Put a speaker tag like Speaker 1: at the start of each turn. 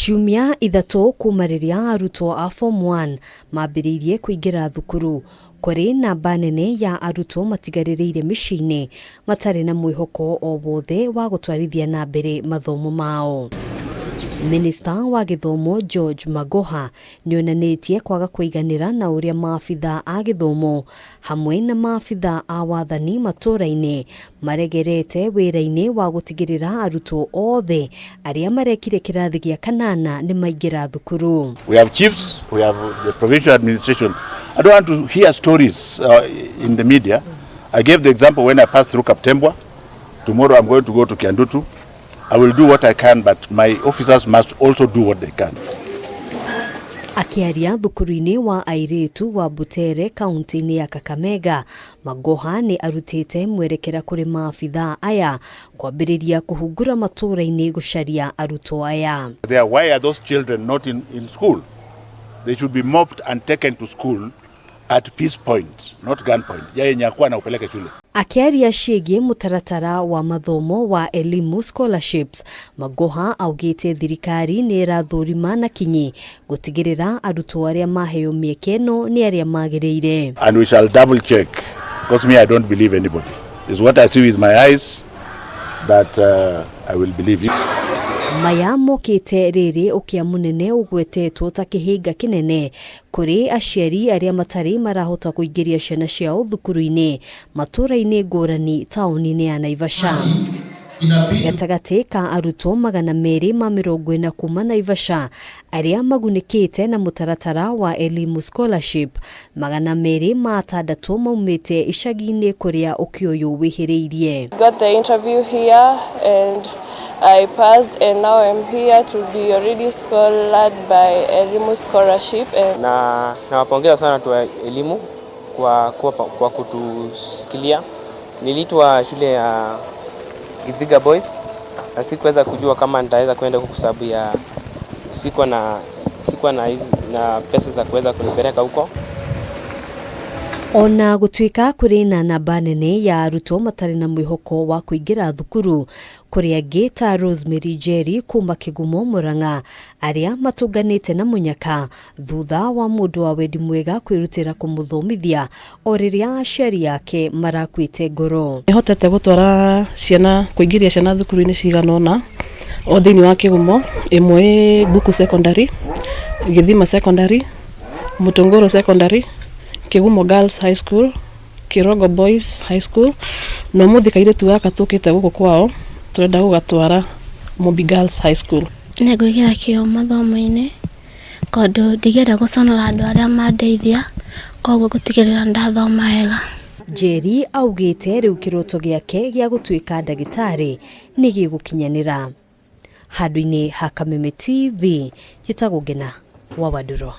Speaker 1: Ciumia ithatũ kuma rĩrĩa arutwo a Form 1 maambĩrĩirie kũingĩra thukuru, kũrĩ namba nene ya arutwo matigarĩrĩire mĩciĩ-inĩ matarĩ na mwĩhoko o wothe wa gũtwarithia na mbere mathomo mao. Minister wa githomo George Magoha nĩonanĩtie kwaga kũiganĩra na ũrĩa maabithaa a githomo hamwe na maabithaa a wathani matũra-inĩ maregerete wĩra-inĩ wa gũtigĩrĩra arutwo othe arĩa marekire kirathi gĩa kanana nĩ maingĩra thukuru.
Speaker 2: We have chiefs, we have the provincial administration. I don't want to hear stories in the media. I gave the example when I passed through Kaptembwa. Tomorrow I'm going to go to Kiandutu. I will do what I can, but my officers must also do what they can.
Speaker 1: Akiaria thukuru-inĩ wa airĩtu wa Butere kaunti-inĩ ya Kameme, Magoha nĩ arutite mwerekera kũrĩ maabithaa aya kwambiriria kũhungura matũra-inĩ gucaria arutwo aya.
Speaker 2: Why are those children not in school? They should be mobbed and taken to school at peace point, not gun point. Yeye nyakuwa na upeleke shule. Akiaria ciĩgiĩ mũtaratara wa mathomo wa elimu scholarships, Magoha augĩte thirikari nĩ ĩrathũrima na kinyi gũtigĩrĩra arutwo arĩa maheo mĩeke ĩno nĩ arĩa magĩrĩire. And we shall double check, because me I don't believe anybody. It's what I see with my eyes that I will believe you. Maya mokĩte rĩrĩ ũkĩa mũnene ũgwetetwo ta kĩhĩnga kĩnene kũrĩ aciari arĩa matarĩ marahota kũingĩria ciana ciao thukuru-inĩ matũra-inĩ ngũrani taũni-inĩ ya Naivasha. Gatagatĩ ka arutwo 240 kuma Naivasha arĩa magunĩkĩte na mũtaratara wa elimu scholarship 260 maumĩte icagi-inĩ kũrĩa ũkĩa ũyũ wĩhĩrĩirie.
Speaker 3: Got the interview here and I passed, and now I'm here to be already scholared by elimu scholarship.
Speaker 4: Na nawapongeza sana tu elimu kwa kutusikilia. Nilitwa shule ya Githiga Boys na sikuweza kujua kama nitaweza kwenda huko kwa sababu ya sikuwa na pesa za kuweza kunipeleka huko.
Speaker 1: Ona gũtuĩka kũrĩ na namba nene ya arutwo matarĩ na mwĩhoko wa kũingĩra thukuru, kũrĩ angĩ ta Rosemary Jerry kuma Kĩgumo Mũrang'a arĩa matũnganĩte na mũnyaka thutha wa mũndũ wa wendi mwega kwĩrutĩra kũmũthomithia o rĩrĩa aciari yake marakuĩte ngoro.
Speaker 5: Nĩhotete gũtwara ciana kũingĩria ciana thukuru-inĩ cigana ũna o thĩinĩ wa Kĩgumo, ĩmwe Buku Secondary, Gĩthima Secondary, Mũtũngũrũ Secondary, Kĩgumo Girls High School, Kirogo Boys High School, no mũthika kairĩtu gaka tũkĩte gũkũ kwao tũrenda gũgatwara Mobi Girls High School.
Speaker 6: Nĩ ngwĩkĩra kĩyo mathomo-inĩ tondũ ndigenda gũconora andũ arĩa mandeithia, koguo gũtigĩrĩra ndathoma wega.
Speaker 1: Jerry augĩte rĩu kĩroto gĩake gĩa gũtuĩka ndagĩtarĩ nĩ gĩgũkinyanĩra. Handũ-inĩ ha Kameme TV, njĩtagwo Ngina wa Waduro.